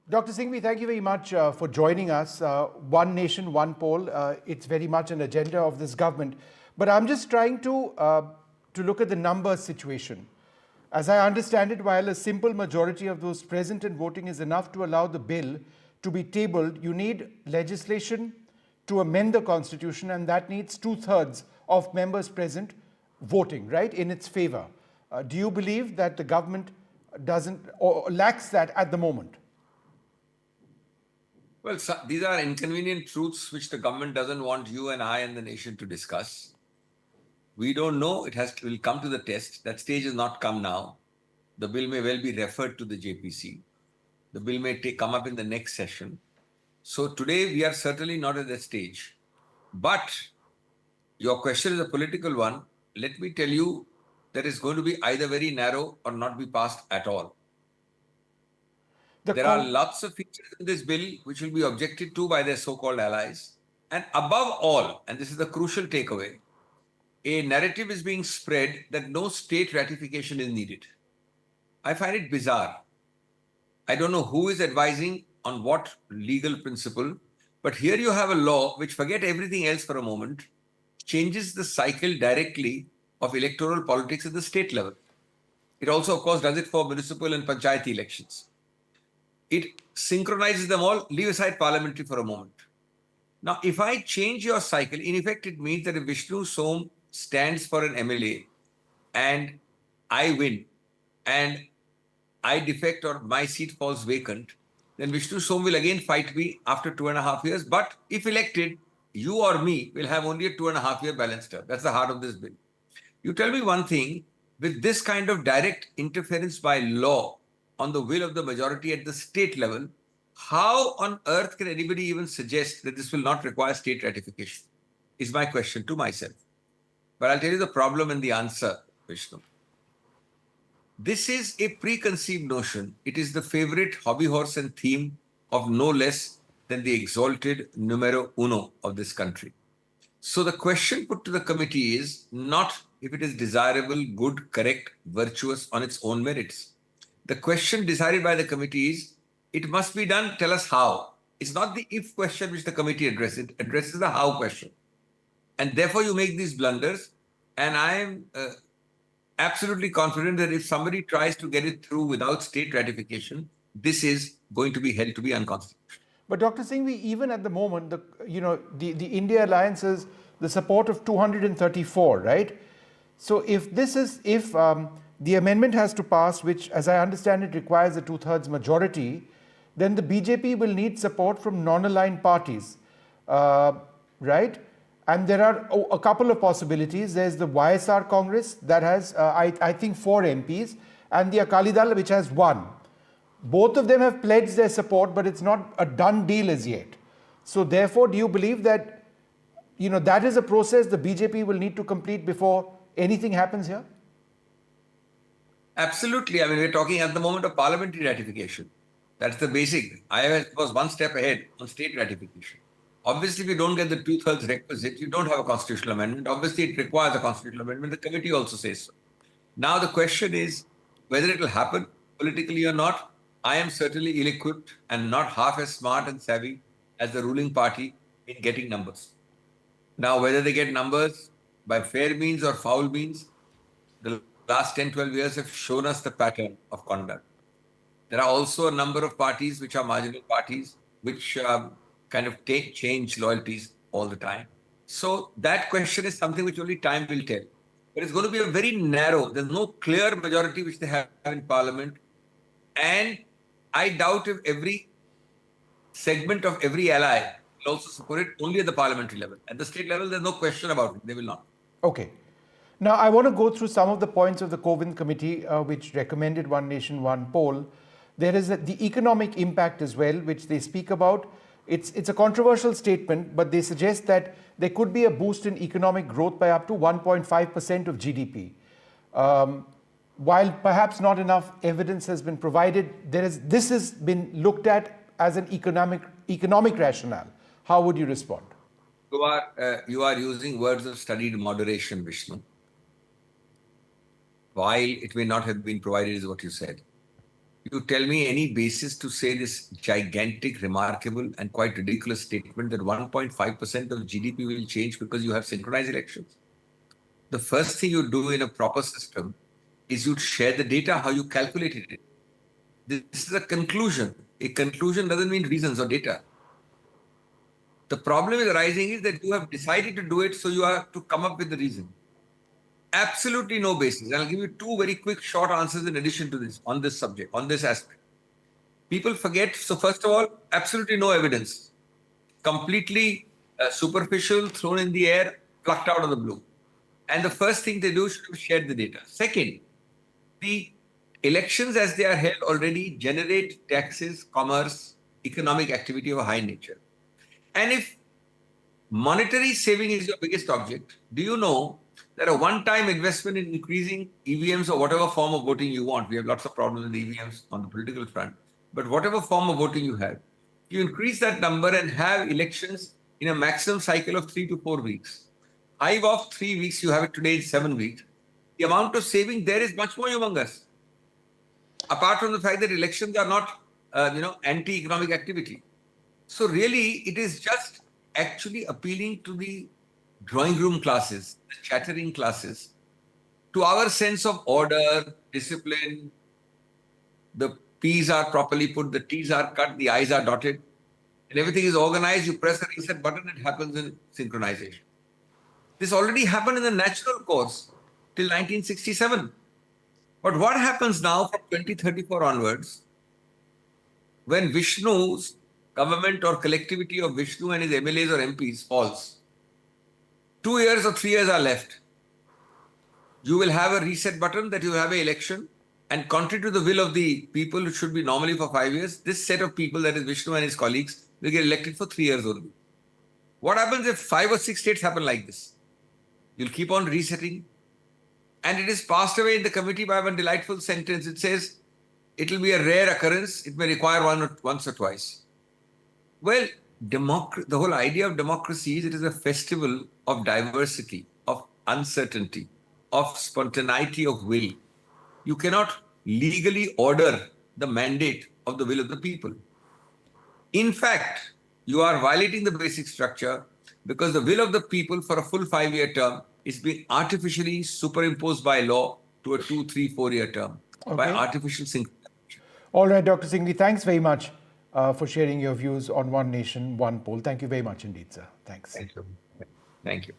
Dr. Singhvi, thank you very much for joining us. One nation, one poll. It's very much an agenda of this government. But I'm just trying to look at the numbers situation. As I understand it, while a simple majority of those present and voting is enough to allow the bill to be tabled, you need legislation to amend the constitution, and that needs 2/3 of members present voting, right, in its favor. Do you believe that the government doesn't or lacks that at the moment? Well, these are inconvenient truths which the government doesn't want you and I and the nation to discuss. We don't know. Will come to the test. That stage has not come now. The bill may well be referred to the JPC. The bill may come up in the next session. So today we are certainly not at that stage. But your question is a political one. Let me tell you that it's going to be either very narrow or not be passed at all. There are lots of features in this bill which will be objected to by their so-called allies. And above all, and this is the crucial takeaway, a narrative is being spread that no state ratification is needed. I find it bizarre. I don't know who is advising on what legal principle, but here you have a law which, forget everything else for a moment, changes the cycle directly of electoral politics at the state level. It also, of course, does it for municipal and panchayati elections. It synchronizes them all. Leave aside parliamentary for a moment. Now, if I change your cycle, in effect, it means that if Vishnu Som stands for an MLA and I win and I defect or my seat falls vacant, then Vishnu Som will again fight me after 2.5 years. But if elected, you or me will have only a 2.5-year balance term. That's the heart of this bill. You tell me one thing, with this kind of direct interference by law on the will of the majority at the state level, how on earth can anybody even suggest that this will not require state ratification? Is my question to myself. But I'll tell you the problem and the answer, Vishnu. This is a preconceived notion. It is the favorite hobby horse and theme of no less than the exalted numero uno of this country. So the question put to the committee is not if it is desirable, good, correct, virtuous on its own merits. The question decided by the committee is, it must be done, tell us how. It's not the if question which the committee addresses, it addresses the how question. And therefore you make these blunders. And I am absolutely confident that if somebody tries to get it through without state ratification, this is going to be held to be unconstitutional. But Dr. Singhvi, even at the moment, the India Alliance is the support of 234, right? So if the amendment has to pass, which, as I understand it, requires a 2/3 majority, then the BJP will need support from non-aligned parties, right? And there are a couple of possibilities. There's the YSR Congress that has, I think, 4 MPs, and the Akali Dal, which has 1. Both of them have pledged their support, but it's not a done deal as yet. So therefore, do you believe that, that is a process the BJP will need to complete before anything happens here? Absolutely. I mean, we're talking at the moment of parliamentary ratification. That's the basic. I was one step ahead on state ratification. Obviously, if you don't get the 2/3 requisite, you don't have a constitutional amendment. Obviously, it requires a constitutional amendment. The committee also says so. Now, the question is whether it will happen politically or not. I am certainly ill-equipped and not half as smart and savvy as the ruling party in getting numbers. Now, whether they get numbers by fair means or foul means, the last 10, 12 years have shown us the pattern of conduct. There are also a number of parties which are marginal parties, which kind of change loyalties all the time. So that question is something which only time will tell. But it's going to be a very narrow, there's no clear majority which they have in parliament. And I doubt if every segment of every ally will also support it only at the parliamentary level. At the state level, there's no question about it. They will not. Okay. Now, I want to go through some of the points of the Kovind committee, which recommended one nation, one poll. There is the economic impact as well, which they speak about. It's a controversial statement, but they suggest that there could be a boost in economic growth by up to 1.5% of GDP. While perhaps not enough evidence has been provided, this has been looked at as an economic rationale. How would you respond? You are using words of studied moderation, Vishnu. While it may not have been provided, is what you said. you tell me any basis to say this gigantic, remarkable, and quite ridiculous statement that 1.5% of GDP will change because you have synchronized elections? The first thing you do in a proper system is you share the data, how you calculated it. This is a conclusion. A conclusion doesn't mean reasons or data. The problem is arising is that you have decided to do it, so you have to come up with the reason. Absolutely no basis. And I'll give you two very quick, short answers in addition to this, on this subject, on this aspect. People forget. So, first of all, absolutely no evidence. Completely superficial, thrown in the air, plucked out of the blue. And the first thing they do is to share the data. Second, the elections as they are held already generate taxes, commerce, economic activity of a high nature. And if monetary saving is your biggest object, do you know that a one-time investment in increasing EVMs or whatever form of voting you want, we have lots of problems with EVMs on the political front, but whatever form of voting you have, you increase that number and have elections in a maximum cycle of 3 to 4 weeks. Hive of 3 weeks, you have it today in 7 weeks. The amount of saving there is much more humongous. Apart from the fact that elections are not, anti-economic activity. So really, it is just actually appealing to the drawing room classes, the chattering classes, to our sense of order, discipline. The P's are properly put, the T's are cut, the I's are dotted, and everything is organized. You press a reset button, it happens in synchronization. This already happened in the natural course till 1967. But what happens now from 2034 onwards, when Vishnu's government or collectivity of Vishnu and his MLAs or MPs falls, 2 years or 3 years are left. You will have a reset button, that you have an election, and contrary to the will of the people, it should be normally for 5 years, this set of people, that is Vishnu and his colleagues, will get elected for 3 years only. What happens if 5 or 6 states happen like this? You'll keep on resetting. And it is passed away in the committee by one delightful sentence. It says, it will be a rare occurrence. It may require once or twice. Well, the whole idea of democracy is it is a festival of diversity, of uncertainty, of spontaneity of will. You cannot legally order the mandate of the will of the people. In fact, you are violating the basic structure, because the will of the people for a full 5-year term is being artificially superimposed by law to a 2, 3, 4-year term by artificial synchronization. All right, Dr. Singhvi, thanks very much for sharing your views on One Nation, One Poll. Thank you very much indeed, sir. Thanks. Thank you. Thank you.